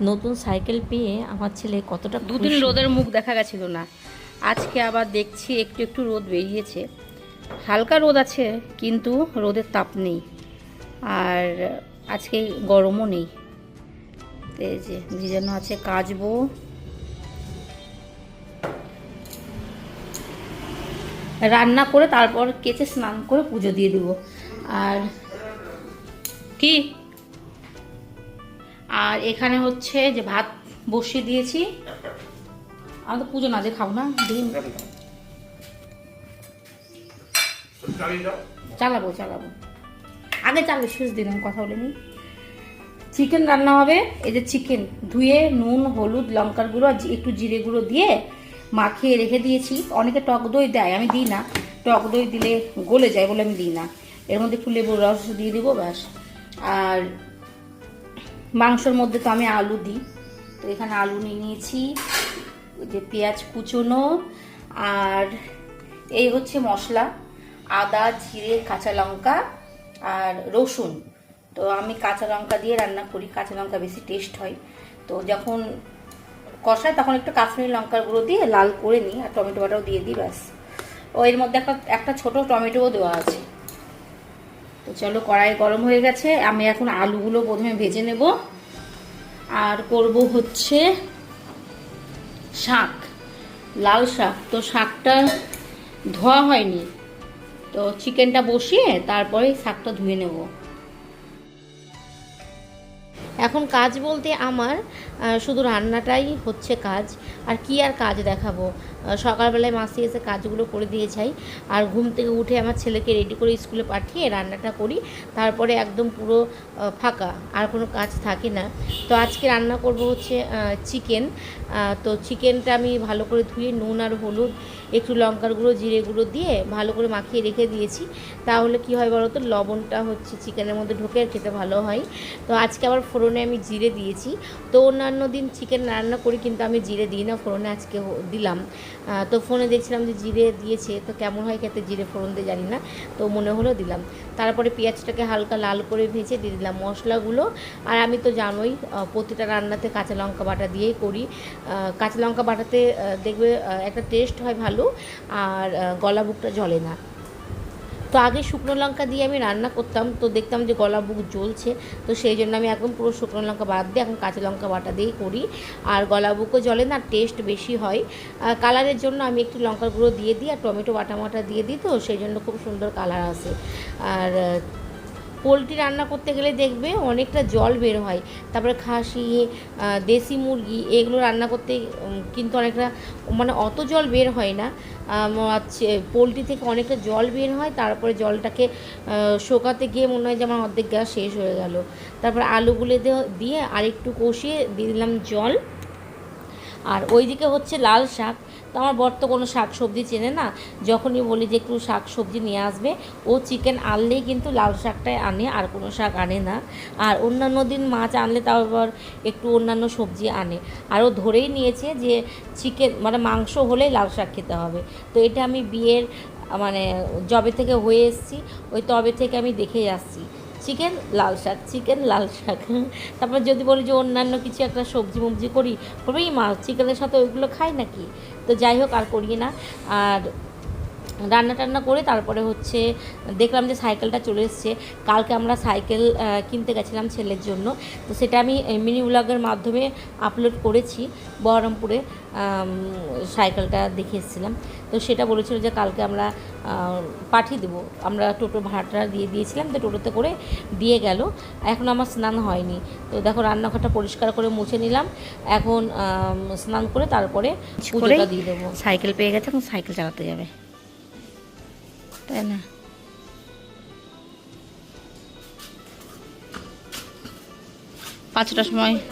নতুন সাইকেল পেয়ে আমার ছেলে কতটা দুদিন রোদের মুখ দেখা গেছিল না, আজকে আবার দেখছি একটু একটু রোদ বেরিয়েছে। হালকা রোদ আছে কিন্তু রোদের তাপ নেই, আর আজকে গরমও নেই। এই যে ভিজানো আছে, কাচবো। রান্না করে তারপর কেচে স্নান করে পুজো দিয়ে দেবো। আর কি, আর এখানে হচ্ছে যে ভাত বসিয়ে দিয়েছি। আমি তো পুজো না যে খাবো না, ডিম চালাবো আগে চালবে, সুইচ দিলাম, কথা বলে নি। চিকেন রান্না হবে। এই যে চিকেন ধুয়ে নুন হলুদ লঙ্কার গুঁড়ো আর একটু জিরে গুঁড়ো দিয়ে মাখিয়ে রেখে দিয়েছি। অনেকে টক দই দেয়, আমি দিই না, টক দই দিলে গলে যায় বলে আমি দিই না। এর মধ্যে একটু লেবুর রস দিয়ে দিব ব্যাস। আর মাংসের মধ্যে তো আমি আলু দিই, তো এখানে আলু নিয়ে নিয়েছি, ওই যে পেঁয়াজ কুচোনো, আর এই হচ্ছে মশলা, আদা জিরে কাঁচা লঙ্কা আর রসুন। তো আমি কাঁচা লঙ্কা দিয়ে রান্না করি, কাঁচা লঙ্কা বেশি টেস্ট হয়। তো যখন কষায় তখন একটু কাশ্মীরি লঙ্কার গুঁড়ো দিয়ে লাল করে নিই, আর টমেটো বাটাও দিয়ে দিই ব্যাস। ও এর মধ্যে একটা ছোট টমেটোও দেওয়া আছে। তো চলো, কড়াই গরম হয়ে গেছে, আমি এখন আলুগুলো প্রথমে ভেজে নেব। আর করব হচ্ছে শাক, লাল শাক। তো শাকটা ধোয়া হয়নি, তো চিকেনটা বসিয়ে তারপরে শাকটা ধুয়ে নেব। এখন কাজ বলতে আমার শুধু রান্নাটাই হচ্ছে কাজ, আর কি আর কাজ দেখাবো। সকালবেলায় মাসি এসে কাজগুলো করে দিয়ে যাই, আর ঘুম থেকে উঠে আমার ছেলেকে রেডি করে স্কুলে পাঠিয়ে রান্নাটা করি, তারপরে একদম পুরো ফাঁকা, আর কোনো কাজ থাকে না। তো আজকে রান্না করব হচ্ছে চিকেন। তো চিকেনটা আমি ভালো করে ধুয়ে নুন আর হলুদ একটু লঙ্কার গুঁড়ো জিরে গুঁড়ো দিয়ে ভালো করে মাখিয়ে রেখে দিয়েছি। তাহলে কি হয় বলো তো, লবণটা হচ্ছে চিকেনের মধ্যে ঢোকে আর খেতে ভালো হয়। তো আজকে আবার ফোড়নে আমি জিরে দিয়েছি। তো অন্যান্য দিন চিকেন রান্না করি কিন্তু আমি জিরে দিই না, ফোড়নে আজকে দিলাম। তো ফোনে দেখছিলাম যে জিরে দিয়েছে, তো কেমন হয় খেতে জিরে ফোড়ন দিয়ে জানি না, তো মনে হলো দিলাম। তারপরে পেঁয়াজটাকে হালকা লাল করে ভেজে দিয়ে দিলাম মশলাগুলো। আর আমি তো জানোই প্রতিটা রান্নাতে কাঁচা লঙ্কা বাটা দিয়েই করি। কাঁচা লঙ্কা বাটাতে দেখবে একটা টেস্ট হয় ভালো, আর গলা বুকটা জ্বলে না। তো আগে শুকনো লঙ্কা দিয়ে আমি রান্না করতাম, তো দেখতাম যে গলা বুক জ্বলছে, তো সেই জন্য আমি এখন পুরো শুকনো লঙ্কা বাদ দিয়ে এখন কাঁচা লঙ্কা বাটা দিয়েই করি। আর গলা বুকও জ্বলে না, টেস্ট বেশি হয়। কালারের জন্য আমি একটু লঙ্কার গুঁড়ো দিয়ে দিই, আর টমেটো বাটা দিয়ে দিই, তো সেই জন্য খুব সুন্দর কালার আসে। আর পোলট্রি রান্না করতে গেলে দেখবে অনেকটা জল বের হয়। তারপরে খাসি দেশি মুরগি এগুলো রান্না করতে কিন্তু অনেকটা মানে অত জল বের হয় না। পোলট্রি থেকে অনেকটা জল বের হয়, তারপরে জলটাকে শোকাতে গিয়ে মনে হয় যে আমার অর্ধেক গ্যাস শেষ হয়ে গেল। তারপর আলুগুলো দিয়ে আরেকটু কষিয়ে দিয়ে দিলাম জল। আর ওইদিকে হচ্ছে লাল শাক। তো আমার বর তো কোনো শাক সবজি চেনে না, যখনই বলি যে একটু শাক সবজি নিয়ে আসবে, ও চিকেন আনলেই কিন্তু লাল শাকটাই আনে, আর কোনো শাক আনে না। আর অন্যান্য দিন মাছ আনলে তাও আবার একটু অন্যান্য সবজি আনে। আর ও ধরেই নিয়েছে যে চিকেন মানে মাংস হলেই লাল শাক খেতে হবে। তো এটা আমি বিয়ের মানে জবে থেকে হয়ে এসেছি, ওই তবে থেকে আমি দেখেই আসছি চিকেন লাল শাক, চিকেন লাল শাক। তারপর যদি বলি যে অন্যান্য কিছু একটা সবজি মবজি করি, বলবে এই মাছ চিকেনের সাথে ওইগুলো খাই নাকি। তো যাই হোক, আর করি না। আর রান্না টান্না করে তারপরে হচ্ছে দেখলাম যে সাইকেলটা চলে এসছে। কালকে আমরা সাইকেল কিনতে গেছিলাম ছেলের জন্য, তো সেটা আমি মিনি ব্লগের মাধ্যমে আপলোড করেছি। বহরমপুরে সাইকেলটা দেখে এসেছিলাম, তো সেটা বলেছিল যে কালকে আমরা পাঠিয়ে দেবো। আমরা টোটো ভাড়াটা দিয়ে দিয়েছিলাম, তো টোটোতে করে দিয়ে গেল। এখন আমার স্নান হয়নি, তো দেখো রান্নাঘরটা পরিষ্কার করে মুছে নিলাম। এখন স্নান করে তারপরে পুজোটা দিয়ে দেবো। সাইকেল পেয়ে গেছে, এখন সাইকেল চালাতে যাবে, তাই না?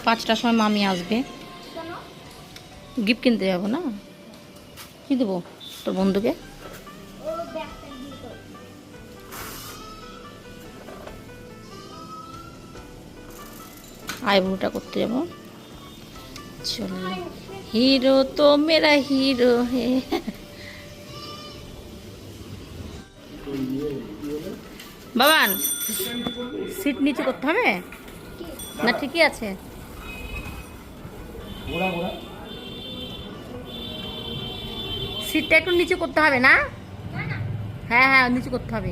পাঁচটার সময় মামি আসবে, গিফট কিনতে যাবো না, কি দেবো তোর বন্ধুকে? আইব্রোটা করতে যাবো। চলো, হিরো তো মেরা হিরো হে। বাবান, সিট নিচে করতে হবে না? ঠিকই আছে। সিটটা একটু নিচু করতে হবে না? হ্যাঁ হ্যাঁ নিচু করতে হবে।